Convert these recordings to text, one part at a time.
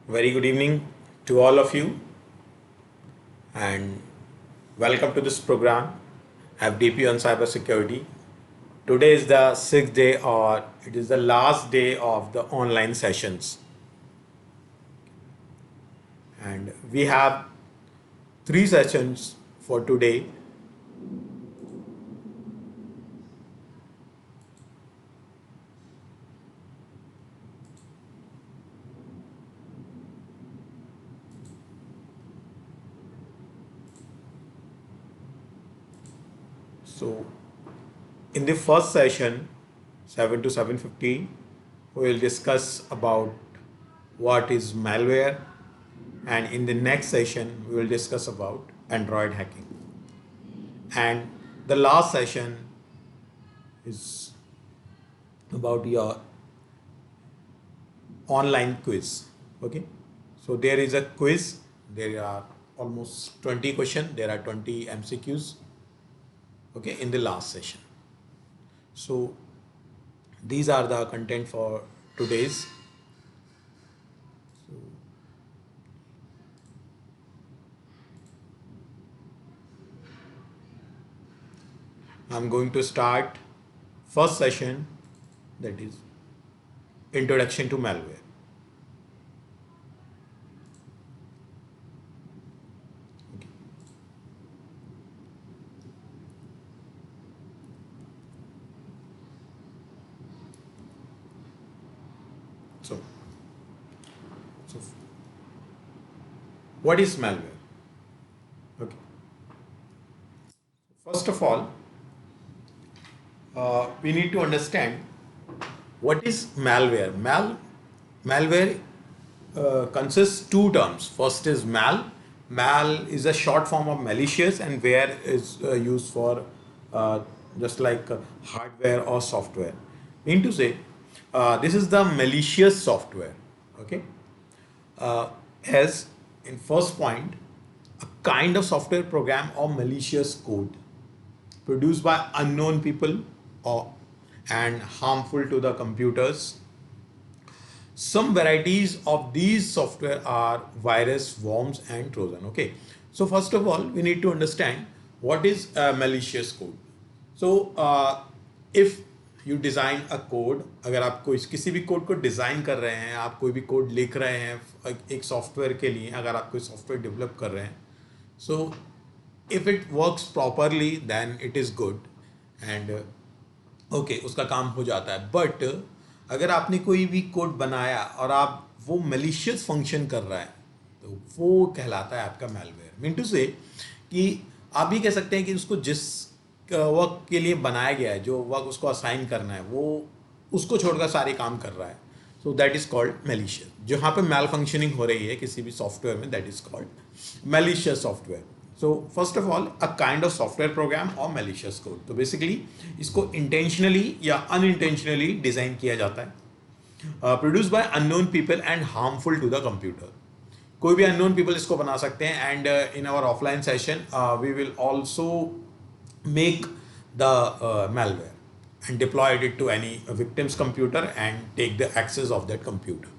Very good evening to all of you and welcome to this program FDP on cybersecurity. Today is the sixth day or it is the last day of the online sessions and we have three sessions for today. So in the first session 7 to 7:15 we will discuss about what is malware, and in the next session we will discuss about Android hacking, and the last session is about your online quiz. Okay, so there is a quiz. There are almost 20 questions. There are 20 MCQs. Okay, in the last session. So these are the content for today's. I'm going to start first session, that is introduction to malware. Okay. So, so what is malware? Okay. First of all, we need to understand what is malware. Malware consists two terms. First is mal. Mal is a short form of malicious, and ware is used for uh, just like hardware or software. Mean to say, this is the malicious software. Okay, uh, as in first point, a kind of software program or malicious code produced by unknown people or and harmful to the computers. Some varieties of these software are virus, worms, and Trojan. Okay, so first of all, we need to understand what is a malicious code. So, if you design a code, अगर आप कोई किसी भी code को design कर रहे हैं, आप कोई भी कोड लिख रहे हैं एक सॉफ्टवेयर के लिए, अगर आप कोई सॉफ्टवेयर डेवलप कर रहे हैं, so if it works properly then it is good and okay उसका काम हो जाता है. बट अगर आपने कोई भी कोड बनाया और आप वो मेलिशियस फंक्शन कर रहा है तो वो कहलाता है आपका मेलवेयर. मीन टू से कि आप भी कह सकते हैं कि उसको जिस वर्क के लिए बनाया गया है, जो वर्क उसको असाइन करना है, वो उसको छोड़कर सारे काम कर रहा है. So that is called malicious. जहाँ पे मेल फंक्शनिंग हो रही है किसी भी सॉफ्टवेयर में, that is called malicious software. So first of all a kind of software program और मेलिशियस कोड. तो बेसिकली इसको इंटेंशनली या अनइंटेंशनली डिज़ाइन किया जाता है, produce by unknown people and harmful to the computer. कोई भी अननोन पीपल इसको बना सकते हैं. And in our offline session we will also make the malware and deploy it to any victim's computer and take the access of that computer.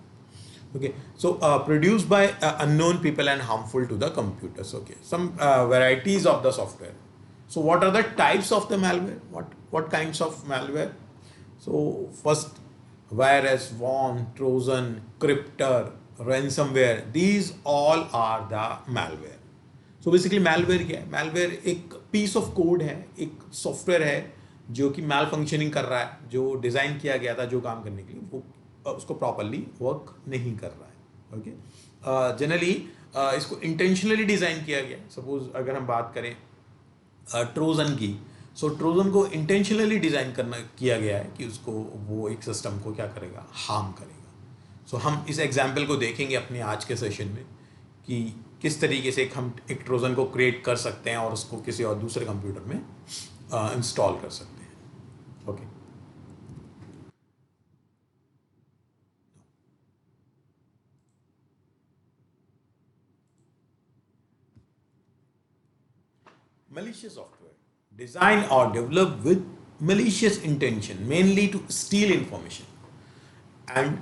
Okay, so produced by unknown people and harmful to the computers. Okay, some varieties of the software. So what are the types of the malware? What kinds of malware? So first, virus, worm, trojan, crypter, ransomware, these all are the malware. So basically malware क्या है? Malware एक piece of code है, एक software है जो कि मैल functioning कर रहा है, जो डिज़ाइन किया गया था जो काम करने के लिए, वो उसको प्रॉपरली वर्क नहीं कर रहा है. ओके, जनरली इसको इंटेंशनली डिज़ाइन किया गया. सपोज अगर हम बात करें ट्रोजन की, सो ट्रोजन को इंटेंशनली डिज़ाइन करना किया गया है कि उसको वो एक सिस्टम को क्या करेगा, हार्म करेगा. सो हम इस एग्जाम्पल को देखेंगे अपने आज के सेशन में कि किस तरीके से हम एक ट्रोजन को क्रिएट कर सकते हैं और उसको किसी और दूसरे कंप्यूटर में इंस्टॉल कर सकते हैं. Okay, malicious software designed or developed with malicious intention mainly to steal information. And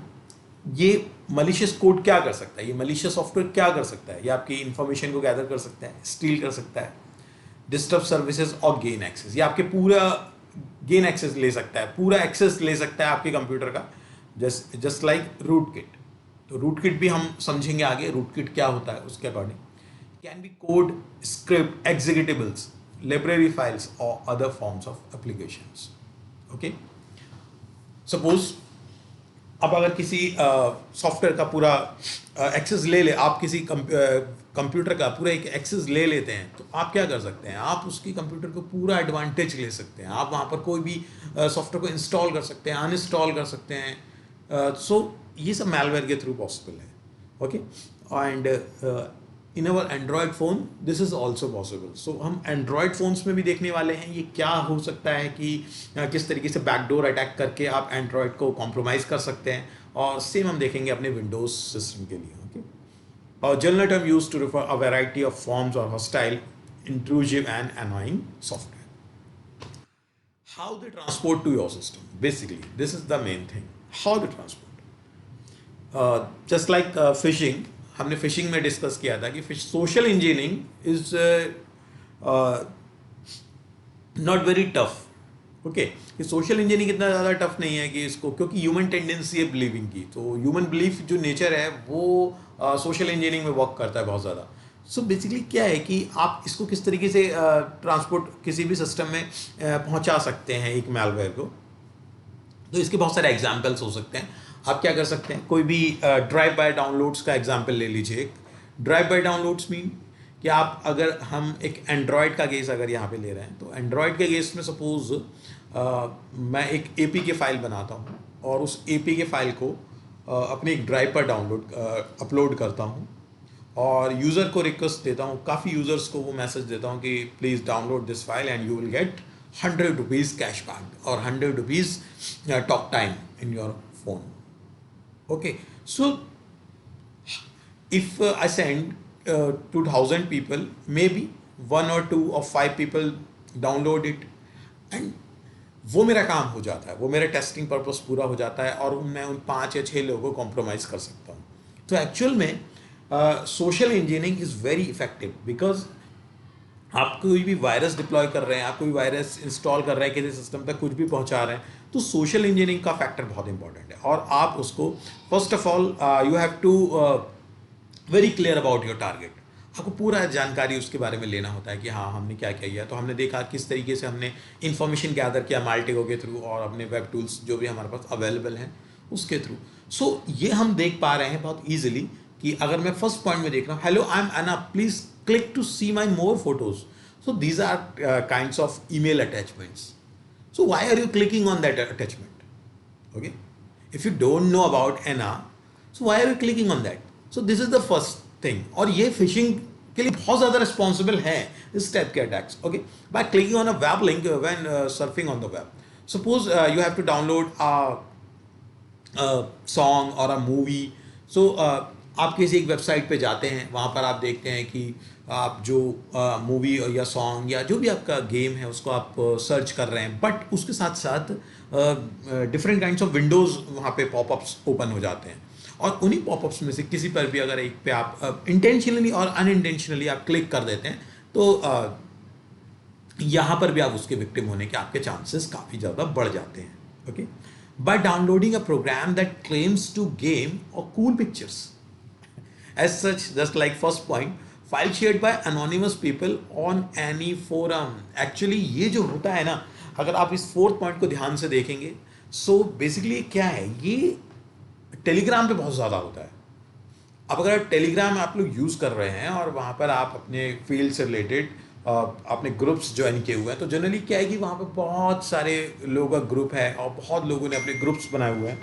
ये मलिशियस कोड क्या कर सकता है, ये मलिशियस सॉफ्टवेयर क्या कर सकता है, ये आपकी इंफॉर्मेशन को गैदर कर सकता है, स्टील कर सकता है, डिस्टर्ब सर्विसेज और गेन एक्सेस, ये आपके पूरा गेन एक्सेस ले सकता है, पूरा एक्सेस ले सकता है आपके कंप्यूटर का, जस्ट लाइक रूट किट। तो रूट किट भी हम समझेंगे आगे, रूट किट क्या होता है उसके according. Can be code, script, executables, library files और other forms of applications. Okay, suppose अब अगर किसी सॉफ्टवेयर का पूरा एक्सेस ले आप किसी कंप्यूटर का पूरा एक एक्सेस ले लेते हैं, तो आप क्या कर सकते हैं, आप उसकी कंप्यूटर को पूरा एडवांटेज ले सकते हैं, आप वहाँ पर कोई भी सॉफ्टवेयर को इंस्टॉल कर सकते हैं, अनइंस्टॉल कर सकते हैं। सो ये सब मैलवेयर के थ्रू पॉसिबल है। Okay, and in our android phone this is also possible. So हम एंड्रॉयड फ़ोन्स में भी देखने वाले हैं ये क्या हो सकता है कि किस तरीके से बैकडोर अटैक करके आप एंड्रॉयड को कॉम्प्रोमाइज़ कर सकते हैं, और सेम हम देखेंगे अपने विंडोज़ सिस्टम के लिए। ओके, और general term use to refer a variety of forms और hostile, intrusive and annoying software. How they transport to your system, basically this is the main thing, how they transport. Just like phishing, हमने phishing में discuss किया था कि social engineering is not very tough. Okay, कि social engineering इतना ज़्यादा tough नहीं है कि इसको, क्योंकि ह्यूमन टेंडेंसी है बिलीविंग की, तो ह्यूमन बिलीफ जो नेचर है वो सोशल इंजीनियरिंग में वर्क करता है बहुत ज़्यादा। सो बेसिकली क्या है कि आप इसको किस तरीके से ट्रांसपोर्ट किसी भी सिस्टम में पहुंचा सकते हैं एक मैलवेयर को। तो इसके बहुत सारे एग्जाम्पल्स हो सकते हैं। आप क्या कर सकते हैं, कोई भी ड्राइव बाय डाउनलोड्स का एग्जाम्पल ले लीजिए। एक ड्राइव बाय डाउनलोड्स मीन कि आप, अगर हम एक एंड्रॉयड का केस अगर यहाँ पे ले रहे हैं, तो एंड्रॉयड के केस में सपोज मैं एक एपी के फाइल बनाता हूँ और उस एपी के फाइल को अपने एक ड्राइव पर अपलोड करता हूँ और यूज़र को रिक्वेस्ट देता हूँ, काफ़ी यूज़र्स को वो मैसेज देता हूँ कि please download this file and you will gate 100 rupees cash back और 100 rupees talk time in your phone. Okay, so if I send 2,000 people, maybe 1 or 2 or 5 people download it and वो मेरा काम हो जाता है, वो मेरा टेस्टिंग पर्पस पूरा हो जाता है और मैं उन 5 या 6 लोगों को कॉम्प्रोमाइज़ कर सकता हूँ। तो एक्चुअल में social engineering is very effective, because आप कोई भी वायरस डिप्लॉय कर रहे हैं, आप कोई वायरस इंस्टॉल कर रहे हैं, किसी सिस्टम तक कुछ भी पहुंचा रहे हैं, तो सोशल इंजीनियरिंग का फैक्टर बहुत इंपॉर्टेंट है। और आप उसको first of all you have to very clear about your target, आपको पूरा जानकारी उसके बारे में लेना होता है कि हाँ हमने क्या किया है। तो हमने देखा किस तरीके से हमने इन्फॉर्मेशन गैदर किया माल्टिको के थ्रू और अपने वेब टूल्स जो भी हमारे पास अवेलेबल हैं उसके थ्रू। सो ये हम देख पा रहे हैं बहुत ईजिली कि अगर मैं फर्स्ट पॉइंट में देख रहा हूँ, हेलो आई एम अना, please click to see my more photos. So these are kinds of email attachments. So why are you clicking on that attachment? Okay, if you don't know about Anna, so why are you clicking on that? So this is the first thing. और ये phishing के लिए बहुत ज़्यादा responsible है इस type के attacks. Okay, by clicking on a web link when surfing on the web. Suppose you have to download a song or a movie. So आप किसी एक वेबसाइट पे जाते हैं, वहाँ पर आप देखते हैं कि आप जो मूवी या सॉन्ग या जो भी आपका गेम है उसको आप सर्च कर रहे हैं, बट उसके साथ साथ डिफरेंट काइंड्स ऑफ विंडोज़ वहाँ पे पॉपअप्स ओपन हो जाते हैं और उन्हीं पॉपअप्स में से किसी पर भी अगर एक पे आप इंटेंशनली और अनइंटेंशनली आप क्लिक कर देते हैं तो यहाँ पर भी आप उसके विक्टिम होने के आपके चांसेस काफ़ी ज़्यादा बढ़ जाते हैं. Okay, by downloading a program that claims to game or cool pictures. As such, just like first point, file shared by anonymous people on any forum. Actually ये जो होता है ना, अगर आप इस फोर्थ पॉइंट को ध्यान से देखेंगे, सो बेसिकली क्या है, ये टेलीग्राम पे बहुत ज़्यादा होता है. अब अगर टेलीग्राम आप लोग यूज़ कर रहे हैं और वहाँ पर आप अपने फील्ड से रिलेटेड अपने ग्रुप्स ज्वाइन किए हुए हैं, तो जनरली क्या है कि वहाँ पर बहुत सारे लोगों का ग्रुप है और बहुत लोगों ने अपने ग्रुप्स बनाए हुए हैं.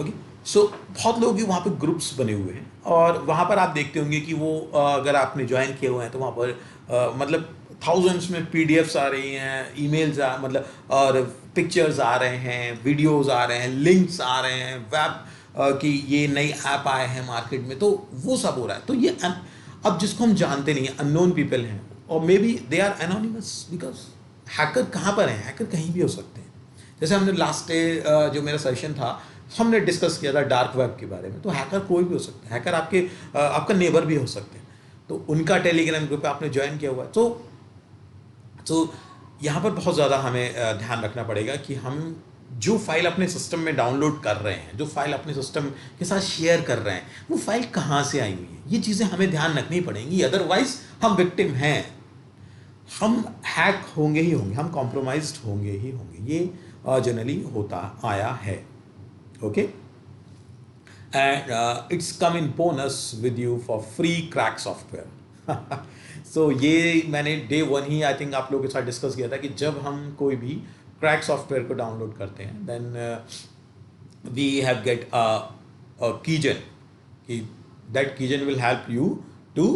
ओके, सो बहुत लोगों के वहाँ पे ग्रुप्स बने हुए हैं और वहाँ पर आप देखते होंगे कि वो अगर आपने ज्वाइन किए हुए हैं तो वहाँ पर मतलब थाउजेंड्स में पीडीएफ्स आ रही हैं, ईमेल्स मतलब और पिक्चर्स आ रहे हैं, वीडियोस आ रहे हैं, लिंक्स आ रहे हैं, वेब कि ये नई ऐप आए हैं मार्केट में, तो वो सब हो रहा है. तो ये अब जिसको हम जानते नहीं हैं, अननोन पीपल हैं और maybe they are anonymous because hacker कहाँ पर हैं? हैकर कहीं भी हो सकते हैं। जैसे हमने लास्ट डे जो मेरा सेशन था, हमने डिस्कस किया था डार्क वेब के बारे में। तो हैकर कोई भी हो सकता है, हैकर आपका नेबर भी हो सकते हैं। तो उनका टेलीग्राम ग्रुप आपने ज्वाइन किया हुआ है, तो यहाँ पर बहुत ज़्यादा हमें ध्यान रखना पड़ेगा कि हम जो फाइल अपने सिस्टम में डाउनलोड कर रहे हैं, जो फाइल अपने सिस्टम के साथ शेयर कर रहे हैं, वो फाइल कहाँ से आई हुई है। ये चीज़ें हमें ध्यान रखनी पड़ेंगी, अदरवाइज हम विक्टिम हैं, हम हैक होंगे ही होंगे, हम कॉम्प्रोमाइज्ड होंगे ही होंगे। ये जनरली होता आया है। Okay, and it's come in bonus with you for free crack software. So ये मैंने डे वन ही आई थिंक आप लोगों के साथ डिस्कस किया था कि जब हम कोई भी क्रैक सॉफ्टवेयर को डाउनलोड करते हैं, then we have get a keygen, कि that keygen will help you to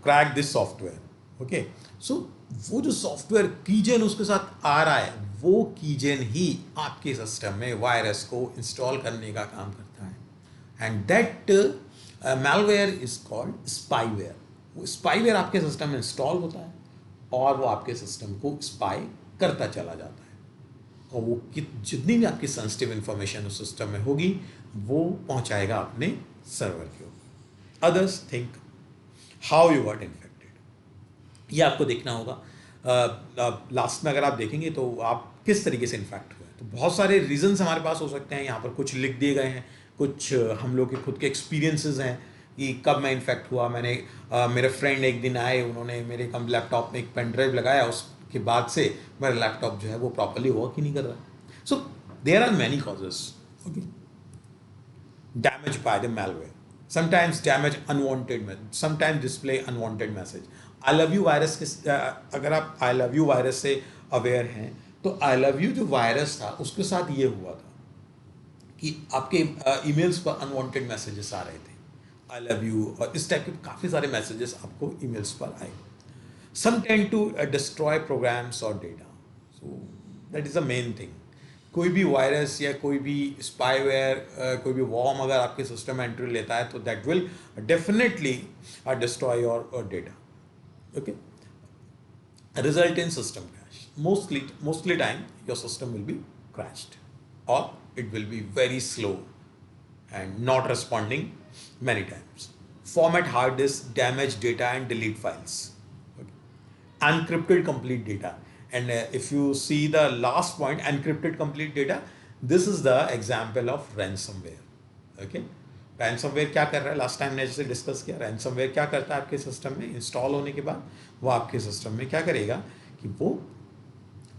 crack this software. Okay, so वो जो सॉफ्टवेयर कीजन उसके साथ आ रहा है, वो कीजन ही आपके सिस्टम में वायरस को इंस्टॉल करने का काम करता है, and that malware is called spyware. वो स्पाईवेयर आपके सिस्टम में इंस्टॉल होता है और वो आपके सिस्टम को स्पाई करता चला जाता है, और वो जितनी भी आपकी सेंसिटिव इंफॉर्मेशन उस सिस्टम में होगी वो पहुंचाएगा अपने सर्वर के ऊपर। Others think how you got infected, ये आपको देखना होगा। लास्ट में अगर आप देखेंगे तो आप किस तरीके से इन्फेक्ट हुए, तो बहुत सारे रीजंस हमारे पास हो सकते हैं। यहाँ पर कुछ लिख दिए गए हैं, कुछ हम लोग के खुद के एक्सपीरियंसेस हैं कि कब मैं इन्फेक्ट हुआ। मेरे फ्रेंड एक दिन आए, उन्होंने मेरे लैपटॉप में एक पेन ड्राइव लगाया, उसके बाद से मेरा लैपटॉप जो है वो प्रॉपरली वर्क ही नहीं कर रहा। So there are many causes. Okay, damage by the malware, sometimes damage unwanted, sometimes display unwanted message। I love you virus के अगर आप आई लव यू वायरस से अवेयर हैं, तो आई लव यू जो वायरस था उसके साथ ये हुआ था कि आपके ईमेल्स पर अनवांटेड मैसेजेस आ रहे थे, आई लव यू और इस टाइप के काफ़ी सारे मैसेजेस आपको ईमेल्स पर आए। सम टेंड टू डिस्ट्रॉय प्रोग्राम्स और data, so that is the main thing. कोई भी वायरस या कोई भी स्पाईवेयर, कोई भी वॉर्म अगर आपके सिस्टम में एंट्री लेता है, तो that will definitely destroy your data. Okay, result in system crash. Mostly time your system will be crashed, or it will be very slow and not responding many times. Format hard disk, damage data and delete files. Okay. Encrypted complete data, and if you see the last point, encrypted complete data, this is the example of ransomware. Okay, ransomware क्या कर रहा है, last time ने जैसे discuss किया, ransomware क्या करता है आपके सिस्टम में इंस्टॉल होने के बाद, वो आपके सिस्टम में क्या करेगा कि वो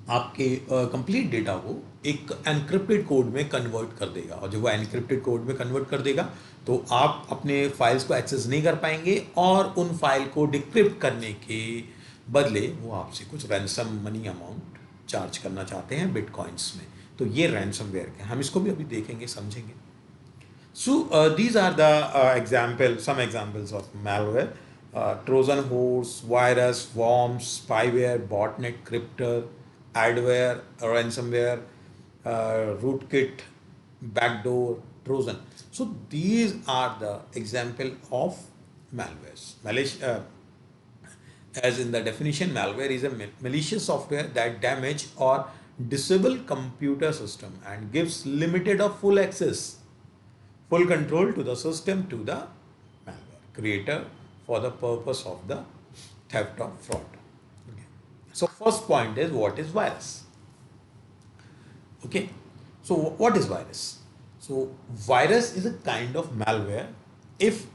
आपके कंप्लीट डेटा को एक एनक्रिप्टेड कोड में कन्वर्ट कर देगा, और जब वो एनक्रिप्टेड कोड में कन्वर्ट कर देगा तो आप अपने फाइल्स को एक्सेस नहीं कर पाएंगे, और उन फाइल को डिक्रिप्ट करने के बदले वो आपसे कुछ रैनसम मनी अमाउंट चार्ज करना चाहते हैं बिटकॉइंस में। तो ये रैनसमवेयर है, हम इसको भी अभी देखेंगे, समझेंगे। So these are the some examples of malware: Trojan horse, virus, worms, spyware, botnet, crypter, adware, ransomware, rootkit, backdoor, Trojan. So these are the example of malwares. As in the definition, malware is a malicious software that damage or disable computer system and gives limited or full access, full control to the system, to the malware creator for the purpose of the theft or fraud. Okay. So first point is, what is virus? Okay, so what is virus? So virus is a kind of malware. If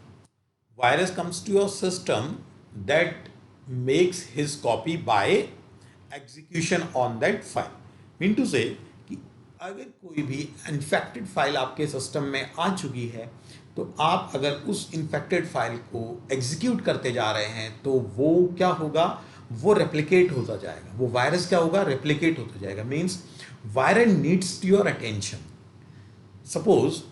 virus comes to your system, that makes his copy by execution on that file. Mean to say, अगर कोई भी infected file आपके system में आ चुकी है, तो आप अगर उस इन्फेक्टेड फाइल को एग्जीक्यूट करते जा रहे हैं, तो वो क्या होगा, वो रेप्लिकेट होता जाएगा। वो वायरस क्या होगा, रेप्लिकेट होता जाएगा। Means virus needs your attention. Suppose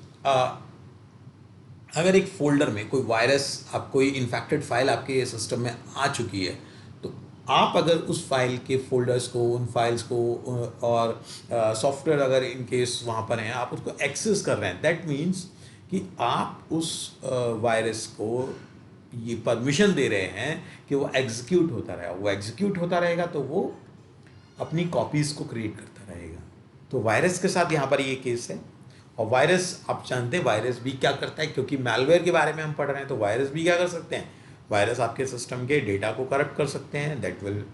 अगर एक फोल्डर में कोई वायरस, आप कोई इन्फेक्टेड फाइल आपके सिस्टम में आ चुकी है, तो आप अगर उस फाइल के फोल्डर्स को, उन फाइल्स को, और सॉफ्टवेयर अगर इन केस वहाँ पर हैं, आप उसको एक्सेस कर रहे हैं, दैट मीन्स कि आप उस वायरस को ये परमिशन दे रहे हैं कि वो एग्जीक्यूट होता रहेगा। वो एग्जीक्यूट होता रहेगा तो वो अपनी कॉपीज़ को क्रिएट करता रहेगा। तो वायरस के साथ यहाँ पर ये केस है। और वायरस आप जानते हैं वायरस भी क्या करता है, क्योंकि मैलवेयर के बारे में हम पढ़ रहे हैं, तो वायरस भी क्या कर सकते हैं, वायरस आपके सिस्टम के डेटा को करप्ट कर सकते हैं। That will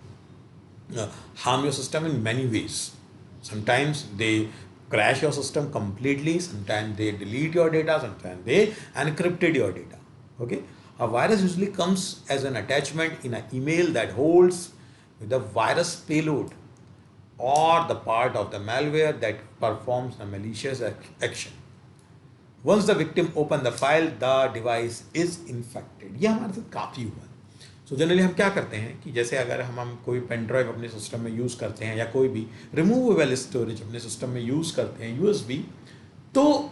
harm your system in many ways. Sometimes they crash your system completely, sometimes they delete your data, sometimes they encrypted your data. Okay, a virus usually comes as an attachment in an email that holds the virus payload or the part of the malware that performs a malicious action. Once the victim open the file, the device is infected. ये हमारे साथ काफ़ी हुआ है। So generally हम क्या करते हैं कि जैसे अगर हम कोई पेन ड्राइव अपने सिस्टम में यूज़ करते हैं या कोई भी रिमूवेबल स्टोरेज अपने सिस्टम में यूज़ करते हैं यूएसबी, तो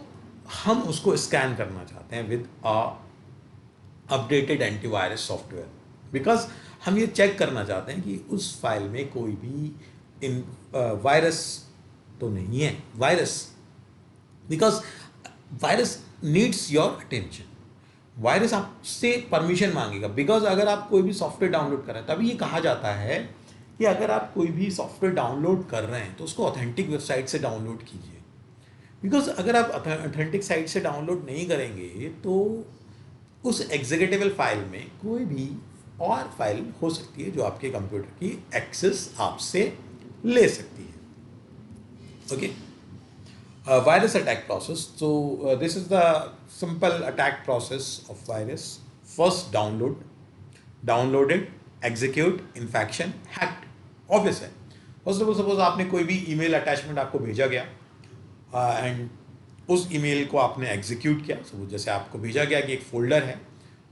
हम उसको स्कैन करना चाहते हैं with updated antivirus software, because हम ये चेक करना चाहते हैं कि उस फाइल में कोई भी वायरस तो नहीं है। Because virus needs your attention. Virus आपसे परमिशन मांगेगा, बिकॉज अगर आप कोई भी सॉफ्टवेयर डाउनलोड कर रहे हैं, तभी ये कहा जाता है कि अगर आप कोई भी सॉफ्टवेयर डाउनलोड कर रहे हैं तो उसको ऑथेंटिक वेबसाइट से डाउनलोड कीजिए। बिकॉज अगर आप ऑथेंटिक साइट से डाउनलोड नहीं करेंगे तो उस एग्जीक्यूटेबल फाइल में कोई भी और फाइल हो सकती है जो आपके कंप्यूटर की एक्सेस आपसे ले सकती है। Okay, virus attack process. So this is the simple attack process of virus. First download it, execute, infection, hacked. Obvious है। First of all, suppose आपने कोई भी email attachment आपको भेजा गया and उस email को आपने execute किया। So जैसे आपको भेजा गया कि एक folder है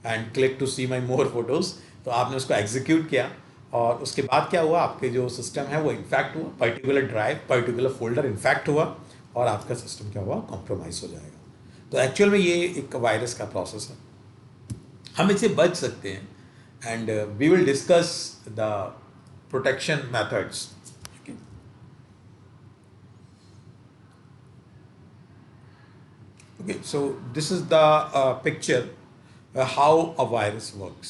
and click to see my more photos, तो आपने उसको execute किया और उसके बाद क्या हुआ, आपके जो सिस्टम है वो इन्फेक्ट हुआ, particular drive particular folder infect हुआ और आपका सिस्टम क्या हुआ, कॉम्प्रोमाइज़ हो जाएगा। तो एक्चुअल में ये एक वायरस का प्रोसेस है, हम इससे बच सकते हैं and we will discuss the protection methods. Okay, so this is the picture how a virus works.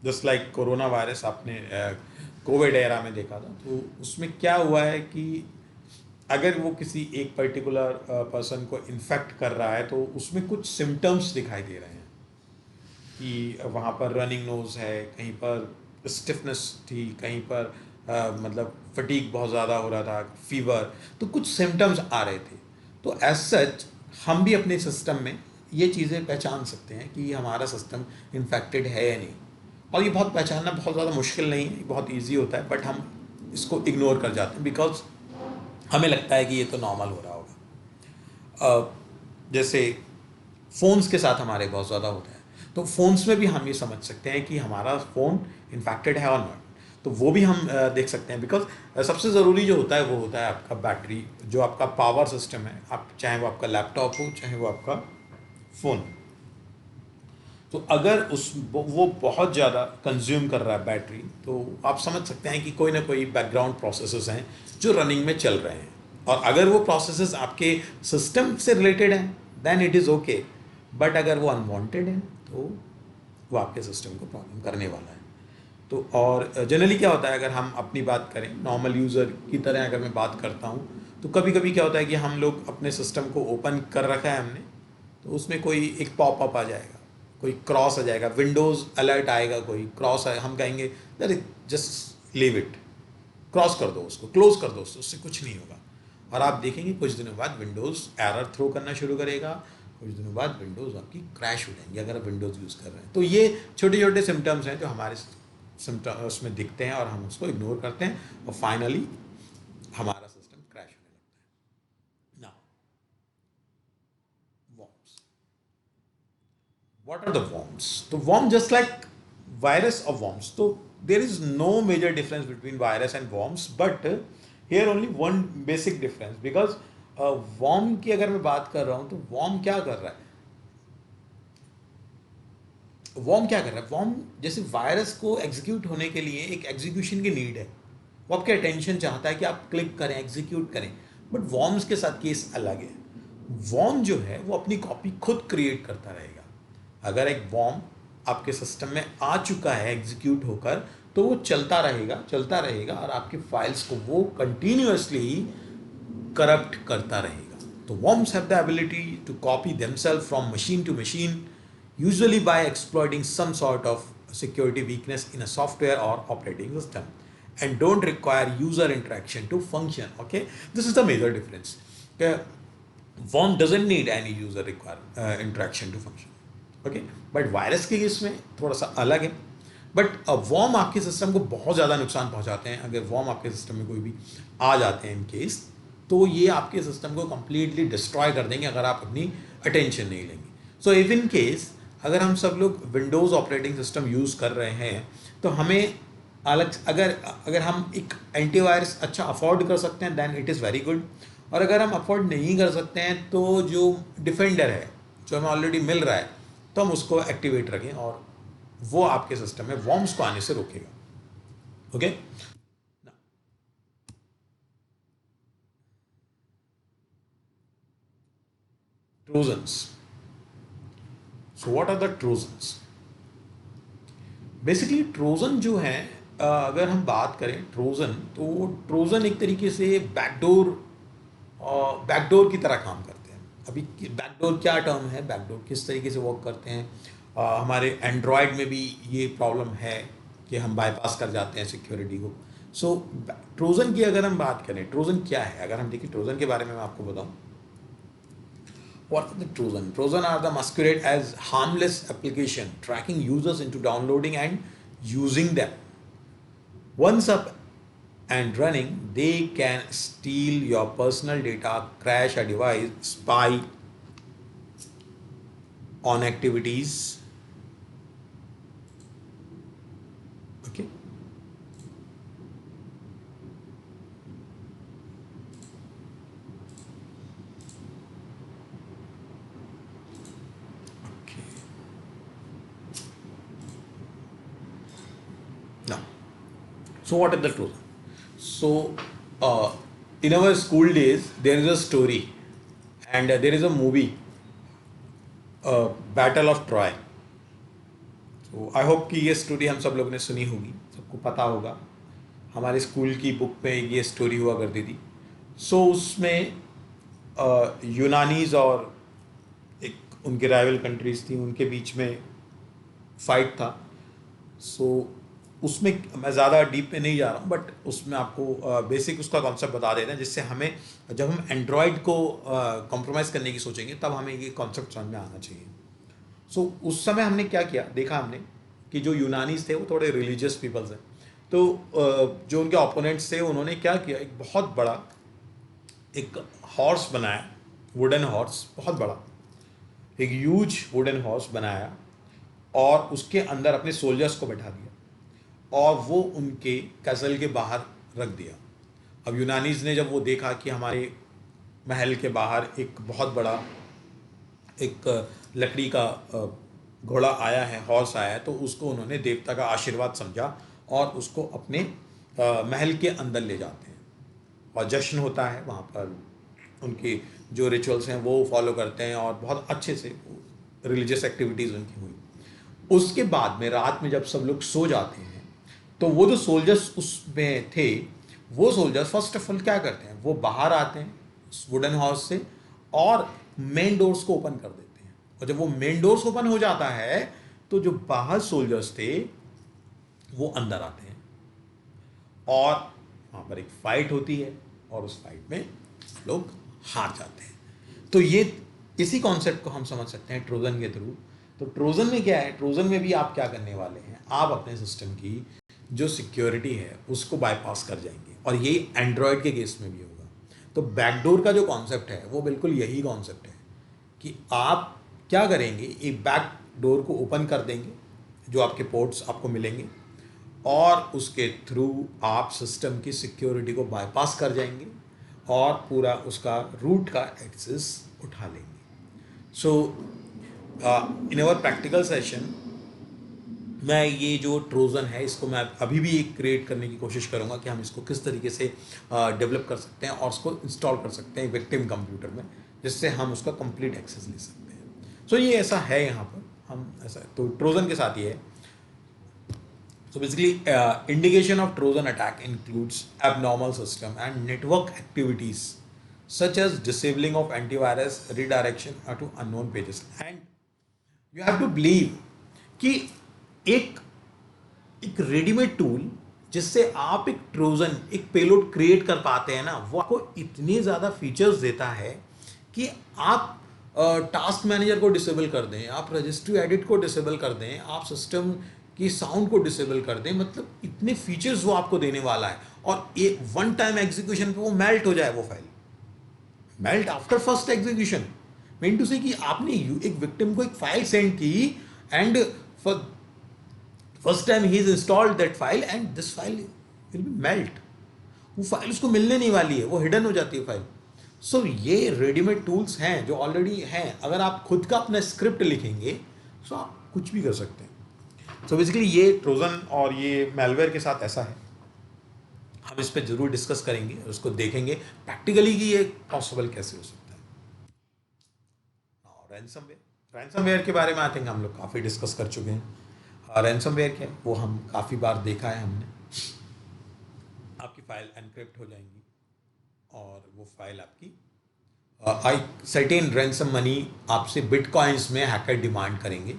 Just like corona virus आपने कोविड एरा में देखा था, तो उसमें क्या हुआ है कि अगर वो किसी एक पर्टिकुलर पर्सन को इन्फेक्ट कर रहा है तो उसमें कुछ सिम्टम्स दिखाई दे रहे हैं कि वहाँ पर रनिंग नोज़ है, कहीं पर स्टिफनेस थी, कहीं पर मतलब फटीग बहुत ज़्यादा हो रहा था, फीवर, तो कुछ सिम्टम्स आ रहे थे। तो एज सच हम भी अपने सिस्टम में ये चीज़ें पहचान सकते हैं कि हमारा सिस्टम इन्फेक्टेड है या नहीं। और ये बहुत पहचानना बहुत ज़्यादा मुश्किल नहीं है, बहुत ईजी होता है, बट हम इसको इग्नोर कर जाते हैं बिकॉज हमें लगता है कि ये तो नॉर्मल हो रहा होगा। जैसे फ़ोन्स के साथ हमारे बहुत ज़्यादा होता है, तो फ़ोन्स में भी हम ये समझ सकते हैं कि हमारा फ़ोन इन्फेक्टेड है और नॉट, तो वो भी हम देख सकते हैं। बिकॉज सबसे ज़रूरी जो होता है वो होता है आपका बैटरी, जो आपका पावर सिस्टम है, आप चाहे वो आपका लैपटॉप हो चाहे वो आपका फ़ोन। तो अगर वो बहुत ज़्यादा कंज्यूम कर रहा है बैटरी, तो आप समझ सकते हैं कि कोई ना कोई बैकग्राउंड प्रोसेसेस हैं जो रनिंग में चल रहे हैं, और अगर वो प्रोसेसेस आपके सिस्टम से रिलेटेड हैं then it is okay, but अगर वो अनवांटेड है तो वो आपके सिस्टम को प्रॉब्लम करने वाला है। तो और जनरली क्या होता है, अगर हम अपनी बात करें नॉर्मल यूज़र की तरह अगर मैं बात करता हूँ, तो कभी कभी क्या होता है कि हम लोग अपने सिस्टम को ओपन कर रखा है हमने, तो उसमें कोई एक पॉपअप आ जाएगा, कोई क्रॉस आ जाएगा, विंडोज़ अलर्ट आएगा, कोई क्रॉस आए, हम कहेंगे अरे जस्ट लीव इट, क्रॉस कर दो उसको, क्लोज कर दो उससे कुछ नहीं होगा। और आप देखेंगे कुछ दिनों बाद विंडोज़ एरर थ्रो करना शुरू करेगा, कुछ दिनों बाद विंडोज़ आपकी क्रैश हो जाएंगी अगर आप विंडोज़ यूज़ कर रहे हैं। तो ये छोटे छोटे सिम्टम्स हैं जो हमारे सिम्टम उसमें दिखते हैं और हम उसको इग्नोर करते हैं और फाइनली हमारा सिस्टम क्रैश होने लगता है। Now worms. What are the worms? So worm just like virus or worms. So there is no major difference between virus and worms, but here only one basic difference, because worm की अगर मैं बात कर रहा हूँ तो worm क्या कर रहा है, वॉर्म क्या कर रहा है, वॉर्म जैसे वायरस को एग्जीक्यूट होने के लिए एक एग्जीक्यूशन की नीड है, वो आपके अटेंशन चाहता है कि आप क्लिक करें, एग्जीक्यूट करें, बट वॉर्म्स के साथ केस अलग है। वॉर्म जो है वो अपनी कॉपी खुद क्रिएट करता रहेगा। अगर एक वॉर्म आपके सिस्टम में आ चुका है एग्जीक्यूट होकर, तो वो चलता रहेगा और आपके फाइल्स को वो कंटिन्यूअसली करप्ट करता रहेगा. तो worms have the ability to copy themselves from machine to machine, usually by exploiting some sort of security weakness in a software or operating system, and don't require user interaction to function. Okay, this is the major difference. Okay? worm doesn't need any user interaction to function. Okay, but virus के case में थोड़ा सा अलग है. But warm आपके system को बहुत ज़्यादा नुकसान पहुंचाते हैं. अगर वॉर्म आपके सिस्टम में कोई भी आ जाते हैं इन केस, तो ये आपके सिस्टम को कम्प्लीटली डिस्ट्रॉय कर देंगे अगर आप अपनी अटेंशन नहीं लेंगे. सो इफ इन केस अगर हम सब लोग विंडोज़ ऑपरेटिंग सिस्टम यूज़ कर रहे हैं, तो हमें अलग अगर हम एक एंटीवायरस अच्छा अफोर्ड कर सकते हैं, then it is very good. और अगर हम अफोर्ड नहीं कर सकते हैं, तो जो डिफेंडर है जो हमें ऑलरेडी मिल रहा है, तो हम उसको एक्टिवेट रखें और वो आपके सिस्टम में वॉर्म्स को आने से रोकेगा. Okay, trojans. So what are the trojans? Basically trojan जो है, अगर हम बात करें ट्रोजन, तो ट्रोजन एक तरीके से बैकडोर की तरह काम करते हैं. अभी बैकडोर क्या टर्म है, बैकडोर किस तरीके से वर्क करते हैं? हमारे एंड्रॉयड में भी ये प्रॉब्लम है कि हम बाईपास कर जाते हैं सिक्योरिटी को. सो ट्रोजन की अगर हम बात करें, ट्रोजन क्या है? अगर हम देखें ट्रोजन के बारे में मैं आपको बताऊं. What are the Trojan? Trojan are the masquerade as harmless application tracking users into downloading and using them. Once up and running, they can steal your personal data, crash a device, spy on activities. Okay. Now, so what is the Trojan? So, in our school days, there is a story, and there is a movie, Battle of Troy. So, I hope कि ये story हम सब लोगों ने सुनी होगी, सबको पता होगा. हमारे स्कूल की बुक में ये स्टोरी हुआ करती थी. सो उसमें यूनानीज और एक उनके राइवल कंट्रीज थी, उनके बीच में फाइट था. सो उसमें मैं ज़्यादा डीप में नहीं जा रहा हूँ, बट उसमें आपको बेसिक उसका कॉन्सेप्ट बता देते हैं, जिससे हमें जब हम एंड्रॉयड को कॉम्प्रोमाइज़ करने की सोचेंगे, तब हमें ये कॉन्सेप्ट समझ में आना चाहिए. सो उस समय हमने क्या किया, देखा हमने कि जो यूनानीज थे वो थोड़े रिलीजियस पीपल्स हैं. तो जो उनके ओपोनेंट्स थे, उन्होंने क्या किया, एक बहुत बड़ा एक हॉर्स बनाया, वुडन हॉर्स, बहुत बड़ा एक ह्यूज वुडन हॉर्स बनाया, और उसके अंदर अपने सोल्जर्स को बैठा दिया और वो उनके कैसल के बाहर रख दिया. अब यूनानीज ने जब वो देखा कि हमारे महल के बाहर एक बहुत बड़ा एक लकड़ी का घोड़ा आया है, हॉर्स आया है, तो उसको उन्होंने देवता का आशीर्वाद समझा और उसको अपने महल के अंदर ले जाते हैं और जश्न होता है वहाँ पर. उनके जो रिचुअल्स हैं वो फॉलो करते हैं और बहुत अच्छे से रिलीजियस एक्टिविटीज़ उनकी हुई. उसके बाद में रात में जब सब लोग सो जाते हैं, तो वो जो सोल्जर्स उसमें थे, वो सोल्जर्स फर्स्ट ऑफ ऑल क्या करते हैं, वो बाहर आते हैं वुडन हाउस से और मेन डोर्स को ओपन कर देते हैं. और जब वो मेन डोर्स ओपन हो जाता है, तो जो बाहर सोल्जर्स थे वो अंदर आते हैं और वहाँ पर एक फाइट होती है और उस फाइट में लोग हार जाते हैं. तो ये इसी कॉन्सेप्ट को हम समझ सकते हैं ट्रोजन के थ्रू. तो ट्रोजन में क्या है, ट्रोजन में भी आप क्या करने वाले हैं, आप अपने सिस्टम की जो सिक्योरिटी है उसको बाईपास कर जाएंगे, और यही एंड्रॉयड के केस में भी होगा. तो बैकडोर का जो कॉन्सेप्ट है वो बिल्कुल यही कॉन्सेप्ट है कि आप क्या करेंगे, एक बैकडोर को ओपन कर देंगे, जो आपके पोर्ट्स आपको मिलेंगे, और उसके थ्रू आप सिस्टम की सिक्योरिटी को बाईपास कर जाएंगे और पूरा उसका रूट का एक्सेस उठा लेंगे. सो इन आवर प्रैक्टिकल सेशन मैं ये जो ट्रोजन है इसको मैं अभी भी एक क्रिएट करने की कोशिश करूँगा कि हम इसको किस तरीके से डेवलप कर सकते हैं और उसको इंस्टॉल कर सकते हैं विक्टिम कंप्यूटर में, जिससे हम उसका कंप्लीट एक्सेस ले सकते हैं. सो ये ऐसा है यहाँ पर, हम ऐसा तो ट्रोजन के साथ ये है. So basically, indication of Trojan attack includes abnormal system and network activities such as disabling of antivirus, redirection to unknown pages. And you have to believe कि एक एक रेडीमेड टूल जिससे आप एक ट्रोजन, एक पेलोड क्रिएट कर पाते हैं ना, वो आपको इतने ज़्यादा फीचर्स देता है कि आप टास्क मैनेजर को डिसेबल कर दें, आप रजिस्ट्री एडिट को डिसेबल कर दें, आप सिस्टम की साउंड को डिसेबल कर दें, मतलब इतने फीचर्स वो आपको देने वाला है। और एक वन टाइम एग्जीक्यूशन पे वो मेल्ट हो जाए, वो file melt after first execution. Mean to say कि आपने एक विक्टिम को एक फाइल सेंड की and for first time he is installed that file and this file will be melt. वो फाइल उसको मिलने नहीं वाली है, वो हिडन हो जाती है फाइल। सो ये रेडीमेड टूल्स हैं जो ऑलरेडी हैं। अगर आप खुद का अपना स्क्रिप्ट लिखेंगे तो आप कुछ भी कर सकते हैं। सो बेसिकली ये ट्रोजन और ये मेलवेयर के साथ ऐसा है। हम इस पर जरूर डिस्कस करेंगे और उसको देखेंगे प्रैक्टिकली कि ये पॉसिबल कैसे हो सकता है। और रैंसमवेयर के बारे में आई थिंक हम लोग काफ़ी डिस्कस कर चुके हैं। रैंसमवेयर क्या है वो हम काफ़ी बार देखा है हमने। आपकी फाइल एनक्रिप्ट हो जाएंगी और वो फाइल आपकी सर्टेन रैंसम मनी आपसे बिटकॉइंस में हैकर डिमांड करेंगे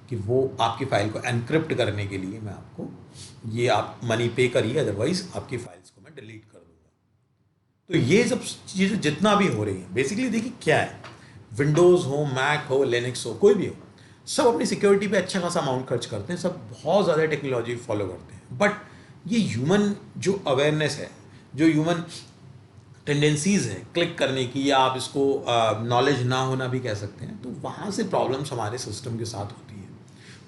कि वो आपकी फाइल को एनक्रिप्ट करने के लिए मैं आपको ये आप मनी पे करिए, अदरवाइज आपकी फाइल्स को मैं डिलीट कर दूंगा। तो ये सब चीज़ें जितना भी हो रही हैं, बेसिकली देखिए क्या है, विंडोज़ हो, मैक हो, लिनक्स हो, कोई भी हो, सब अपनी सिक्योरिटी पे अच्छा खासा अमाउंट खर्च करते हैं, सब बहुत ज़्यादा टेक्नोलॉजी फॉलो करते हैं। बट ये ह्यूमन जो अवेयरनेस है, जो ह्यूमन टेंडेंसीज़ है क्लिक करने की, या आप इसको नॉलेज ना होना भी कह सकते हैं, तो वहाँ से प्रॉब्लम्स हमारे सिस्टम के साथ होती है।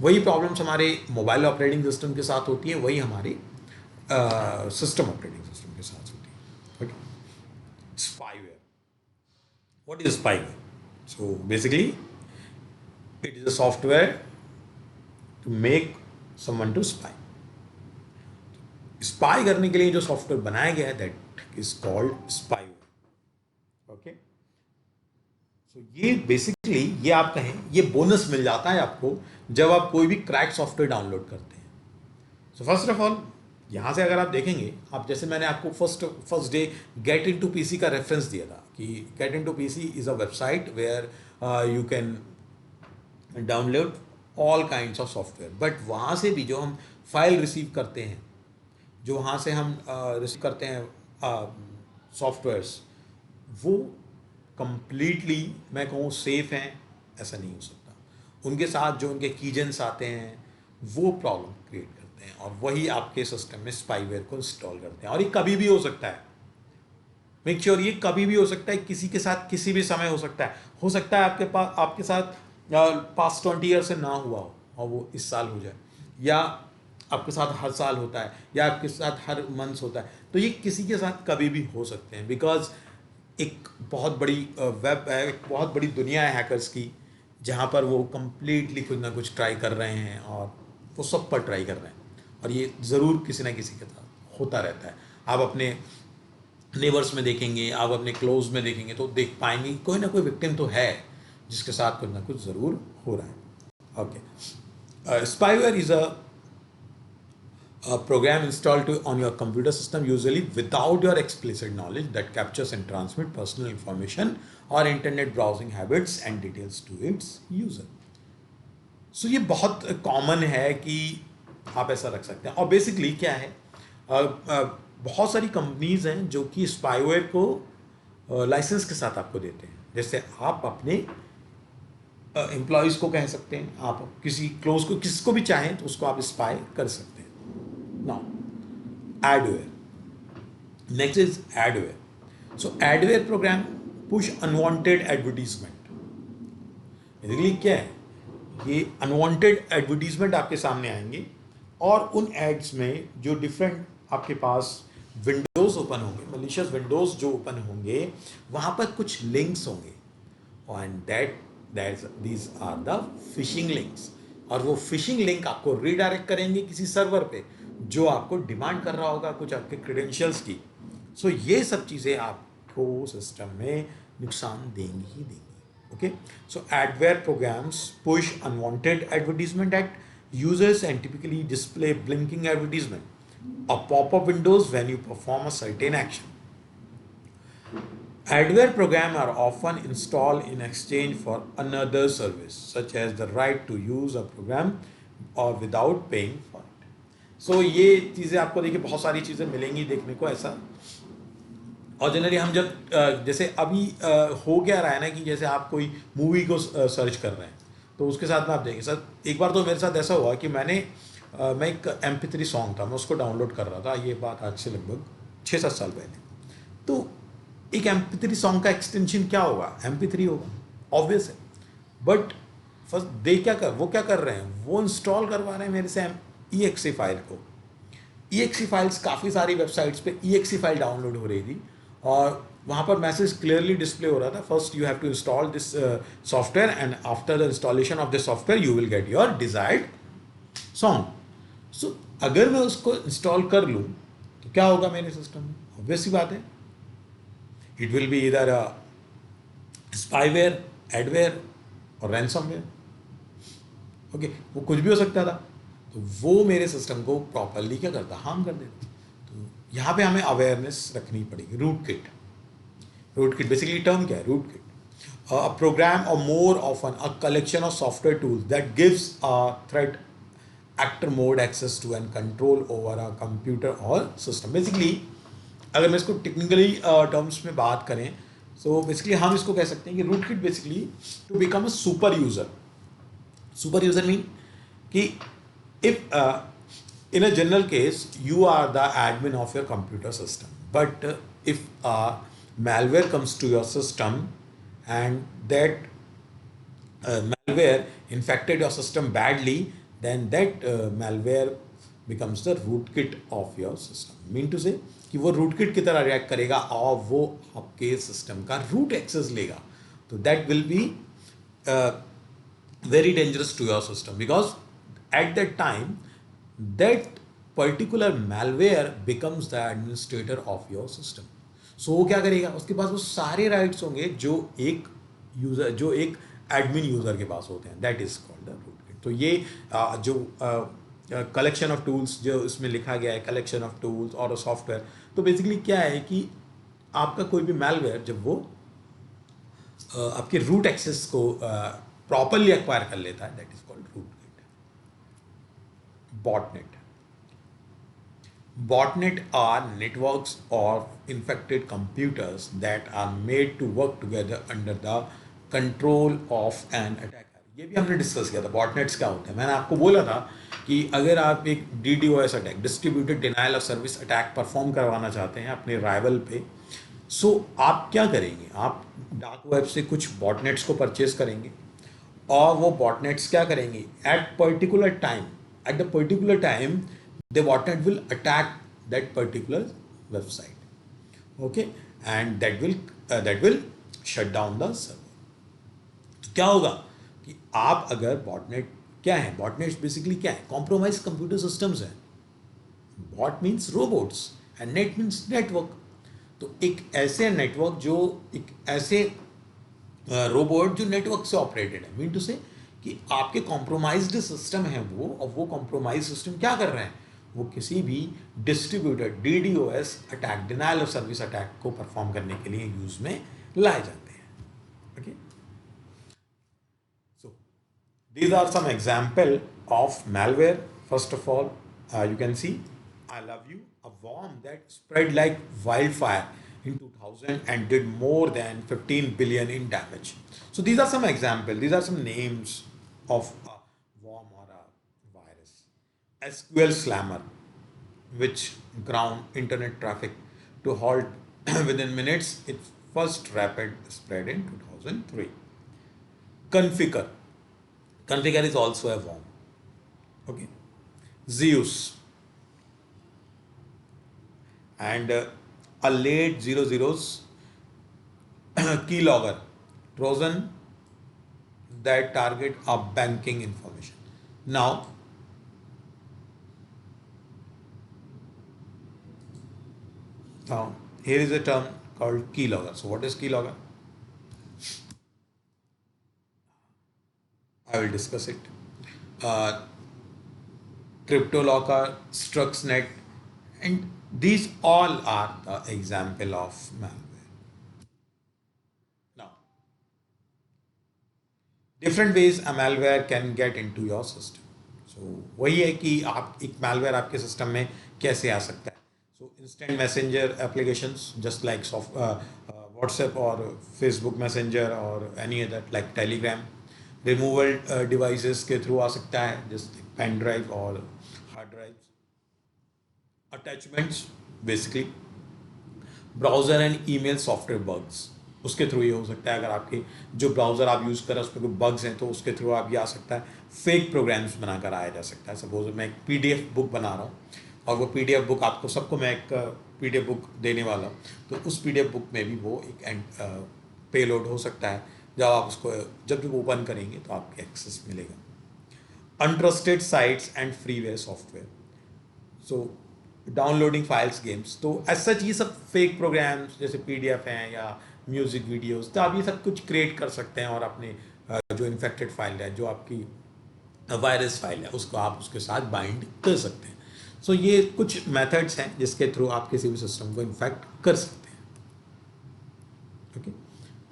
वही प्रॉब्लम्स हमारे मोबाइल ऑपरेटिंग सिस्टम के साथ होती है, वही हमारे सिस्टम ऑपरेटिंग सिस्टम के साथ होती है। Okay, spyware. What is spyware? So basically it is a software to make someone to spy. Spy करने के लिए जो सॉफ्टवेयर बनाया गया है that is called spyware. Okay, so ये बेसिकली ये आप कहें ये बोनस मिल जाता है आपको जब आप कोई भी क्रैक सॉफ्टवेयर डाउनलोड करते हैं। सो फर्स्ट ऑफ ऑल यहाँ से अगर आप देखेंगे, आप जैसे मैंने आपको first day Get Into PC का रेफरेंस दिया था कि Get Into PC is a website where you can download all kinds of software. But वहाँ से भी जो हम फाइल रिसीव करते हैं, जो वहाँ से हम रिसीव करते हैं सॉफ्टवेयर्स, वो कंप्लीटली मैं कहूँ सेफ हैं, ऐसा नहीं हो सकता। उनके साथ जो उनके कीजेंस आते हैं वो प्रॉब्लम क्रिएट करते हैं, और वही आपके सिस्टम में स्पाईवेयर को इंस्टॉल करते हैं। और ये कभी भी हो सकता है, मेक श्योर ये कभी भी हो सकता है, किसी के साथ किसी भी समय हो सकता है। हो सकता है आपके साथ पास्ट 20 ईयर से ना हुआ हो और वो इस साल हो जाए, या आपके साथ हर साल होता है, या आपके साथ हर मंथ होता है। तो ये किसी के साथ कभी भी हो सकते हैं, बिकॉज एक बहुत बड़ी वेब है, एक बहुत बड़ी दुनिया है हैकर्स की, जहाँ पर वो कम्प्लीटली कुछ ना कुछ ट्राई कर रहे हैं, और वो सब पर ट्राई कर रहे हैं, और ये ज़रूर किसी ना किसी के साथ होता रहता है। आप अपने नेबर्स में देखेंगे, आप अपने क्लोज में देखेंगे तो देख पाएंगे कोई ना कोई विक्टिम तो है जिसके साथ कुछ ना कुछ ज़रूर हो रहा है। Okay, spyware is a program installed on your computer system, usually without your explicit knowledge, that captures and transmit personal information or internet browsing habits and details to its user. So ये बहुत common है कि आप ऐसा रख सकते हैं। और बेसिकली क्या है, बहुत सारी कंपनीज हैं जो कि स्पाईवेयर को लाइसेंस के साथ आपको देते हैं। जैसे आप अपने एम्प्लॉयज़ को कह सकते हैं, आप किसी क्लोज को, किसको भी चाहें तो उसको आप स्पाई कर सकते हैं। Now, adware. Next is adware. So adware program push unwanted advertisement. Basically क्या है, ये unwanted advertisement आपके सामने आएंगे, और उन एड्स में जो डिफरेंट आपके पास विंडोज़ ओपन होंगे, malicious विंडोज़ जो ओपन होंगे, वहाँ पर कुछ लिंक्स होंगे, and these are the phishing links. और वो फिशिंग लिंक आपको रीडायरेक्ट करेंगे किसी सर्वर पे जो आपको डिमांड कर रहा होगा कुछ आपके क्रेडेंशियल्स की। सो ये सब चीज़ें आपको सिस्टम में नुकसान देंगी ही देंगी। Okay, so adware programs push unwanted advertisement at users and typically display blinking advertisement or pop-up windows when you perform a certain action. Adware programs are often installed in exchange for another service, such as the right to use a program or without paying for it. So ये चीज़ें आपको देखिए बहुत सारी चीज़ें मिलेंगी देखने को ऐसा। और जनरली हम जब जैसे अभी हो क्या रहा है ना कि जैसे आप कोई मूवी को सर्च कर रहे हैं तो उसके साथ में आप देखेंगे सर, एक बार तो मेरे साथ ऐसा हुआ कि मैं एक MP3 सॉन्ग था, मैं उसको डाउनलोड कर रहा था, ये बात आज से लगभग 6-7 साल पहले। तो एक MP3 सॉन्ग का एक्सटेंशन क्या होगा, MP3 होगा, ऑब्वियस है। बट फर्स्ट वो क्या कर रहे हैं, वो इंस्टॉल करवा रहे हैं मेरे से EXE फाइल को। EXE फाइल्स काफ़ी सारी वेबसाइट्स पे EXE फाइल डाउनलोड हो रही थी और वहाँ पर मैसेज क्लियरली डिस्प्ले हो रहा था, first you have to install this software and after the installation of this software you will get your desired song. So अगर मैं उसको इंस्टॉल कर लूँ तो क्या होगा मेरे सिस्टम में, ऑब्वियस सी बात है, इट विल बी इधर स्पाईवेयर, एडवेयर और रैंसमवेयर। ओके, वो कुछ भी हो सकता था, तो वो मेरे सिस्टम को प्रॉपरली क्या करता, हार्म कर देता। तो यहाँ पे हमें अवेयरनेस रखनी पड़ेगी। रूट किट बेसिकली टर्म क्या है, rootkit a program or more often a collection of software tools that gives a threat actor mode access to and control over a computer or system। Basically अगर मैं इसको technically terms में बात करें तो basically हम इसको कह सकते हैं कि rootkit basically to become a super user mean कि if in a general case you are the admin of your computer system, but if malware comes to your system and that malware infected your system badly, then that malware becomes the rootkit of your system। Mean to say कि वो rootkit की तरह react करेगा और वो आपके system का root access लेगा, तो that will be very dangerous to your system because at that time that particular malware becomes the administrator of your system। सो वो क्या करेगा, उसके पास वो सारे राइट्स होंगे जो एक एडमिन यूजर के पास होते हैं, that is called the rootkit. तो ये जो कलेक्शन ऑफ टूल्स जो इसमें लिखा गया है, कलेक्शन ऑफ टूल्स और सॉफ्टवेयर, तो बेसिकली क्या है कि आपका कोई भी मैलवेयर जब वो आपके रूट एक्सेस को प्रॉपरली एक्वायर कर लेता है, that is called rootkit. Botnet are networks of infected computers that are made to work together under the control of an attacker। ये भी हमने डिस्कस किया था बॉटनेट्स क्या होता है। मैंने आपको बोला था कि अगर आप एक DDoS attack, distributed denial of service attack perform करवाना चाहते हैं अपने राइवल पे, सो आप क्या करेंगे, आप डार्क वेब से कुछ बॉटनेट्स को परचेज करेंगे और वो बॉटनेट्स क्या करेंगे at the particular time the botnet will attack that particular website, okay, and that will shut down the server। तो क्या होगा कि आप अगर बॉटनेट क्या है, बॉटनेट बेसिकली क्या है, कॉम्प्रोमाइज कंप्यूटर सिस्टम्स हैं। Bot means robots and net means network. तो एक ऐसे नेटवर्क जो एक ऐसे रोबोट जो नेटवर्क से ऑपरेटेड है, मीन टू से कि आपके कॉम्प्रोमाइज्ड सिस्टम है वो, और वो कॉम्प्रोमाइज सिस्टम क्या कर रहे हैं, वो किसी भी distributed DDoS attack, denial of service attack को परफॉर्म करने के लिए यूज में लाए जाते हैं। Okay, so these are some example of malware। First of all you can see I love you, a worm that spread like wildfire in 2000 and did more than 15 billion in damage। So these are some examples, these are some names of a worm or a virus। SQL Slammer, which ground internet traffic to halt within minutes, its first rapid spread in 2003। Configure is also a worm, okay। Zeus and a late 00s keylogger Trojan that target a banking information। Now here is a term called keylogger। So what is keylogger? I will discuss it। CryptoLocker, Stuxnet, and these all are the example of malware. Now, different ways a malware can get into your system. So वही है कि आप एक malware आपके system में कैसे आ सकता है. So instant messenger applications just like WhatsApp or Facebook Messenger or any other like Telegram, removal devices के through आ सकता है, just pen drive और hard drives, attachments basically, browser and email software bugs उसके through ये हो सकता है. अगर आपके जो ब्राउज़र आप यूज़ कर रहे हैं उसमें कोई बग्स हैं तो उसके थ्रू आप ये आ सकता है. फेक प्रोग्राम्स बनाकर आया जा सकता है. सपोज मैं एक पीडीएफ बुक बना रहा हूँ और वो पीडीएफ बुक आपको सबको मैं एक पीडीएफ बुक देने वाला हूँ, तो उस पीडीएफ बुक में भी वो एक पेलोड हो सकता है. जब आप उसको जब ओपन करेंगे तो आपको एक्सेस मिलेगा. Untrusted sites and freeware software, so downloading files games, तो एज सच ये सब फेक प्रोग्राम्स जैसे पीडीएफ हैं या म्यूजिक वीडियोस, तो आप ये सब कुछ क्रिएट कर सकते हैं और अपने जो इन्फेक्टेड फाइल है, जो आपकी वायरस फाइल है, उसको आप उसके साथ बाइंड कर सकते हैं. सो ये कुछ मेथड्स हैं जिसके थ्रू आप किसी भी सिस्टम को इन्फेक्ट कर सकते हैं. Okay,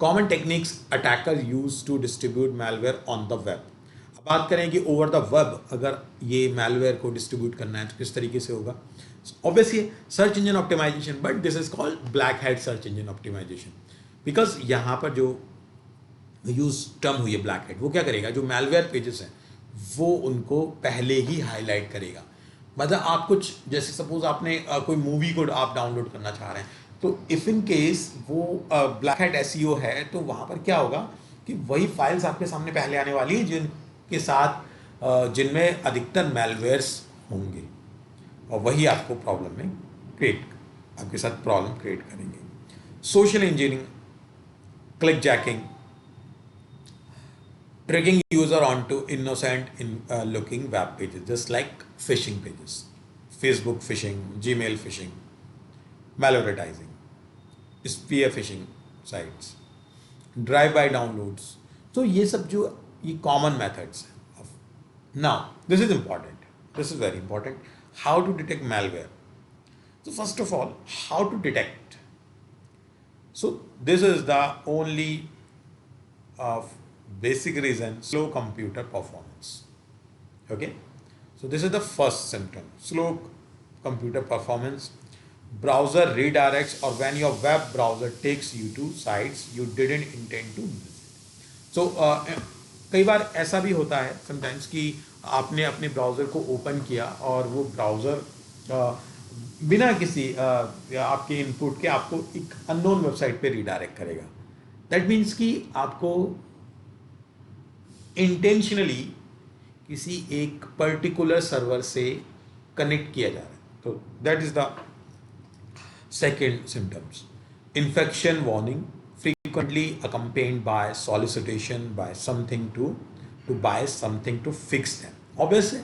common techniques attacker use to distribute malware on the web. अब बात करें कि ओवर द वेब अगर ये मैलवेयर को डिस्ट्रीब्यूट करना है तो किस तरीके से होगा. Obviously search engine optimization, but this is called black hat search engine optimization because यहाँ पर जो यूज टर्म हुई है ब्लैक हैट, वो क्या करेगा, जो मैलवेयर पेजेस हैं वो उनको पहले ही हाईलाइट करेगा. मतलब आप कुछ जैसे सपोज आपने कोई मूवी को आप डाउनलोड करना चाह रहे हैं, तो इफ़ इन केस वो ब्लैक हैट एसईओ है तो वहाँ पर क्या होगा कि वही फाइल्स आपके सामने पहले आने वाली हैं जिनके साथ जिनमें अधिकतर मैलवेयर्स होंगे और वही आपको प्रॉब्लम में आपके साथ प्रॉब्लम क्रिएट करेंगे. Social engineering, click jacking, tricking user onto innocent looking web pages just like phishing pages, Facebook phishing, Gmail phishing, malvertising, spear phishing sites, drive-by downloads. So ये सब जो ये common methods हैं. Now this is important. This is very important. How to detect malware? So first of all, how to detect? So this is the only basic reason, slow computer performance. Okay, so this is the first symptom, slow computer performance. Browser redirects or when your web browser takes you to sites you didn't intend to visit. So कई बार ऐसा भी होता है sometimes कि आपने अपने browser को open किया और वो ब्राउज़र बिना किसी आपके इनपुट के आपको एक अननोन वेबसाइट पे रिडायरेक्ट करेगा. दैट मीन्स कि आपको इंटेंशनली किसी एक पर्टिकुलर सर्वर से कनेक्ट किया जा रहा है. तो that is the second symptoms. Infection warning frequently accompanied by solicitation by something to buy something to fix them. Obviously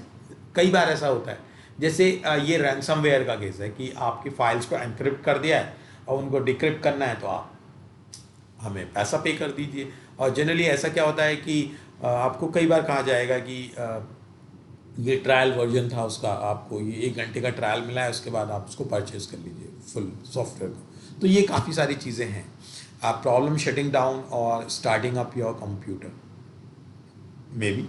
कई बार ऐसा होता है, जैसे ये रैंसमवेयर का केस है कि आपकी फाइल्स को एनक्रिप्ट कर दिया है और उनको डिक्रिप्ट करना है तो आप हमें पैसा पे कर दीजिए. और जनरली ऐसा क्या होता है कि आपको कई बार कहा जाएगा कि ये ट्रायल वर्जन था उसका, आपको ये 1 घंटे का ट्रायल मिला है, उसके बाद आप उसको परचेज कर लीजिए फुल सॉफ्टवेयर को. तो ये काफ़ी सारी चीज़ें हैं. प्रॉब्लम शटिंग डाउन और starting up your computer, may be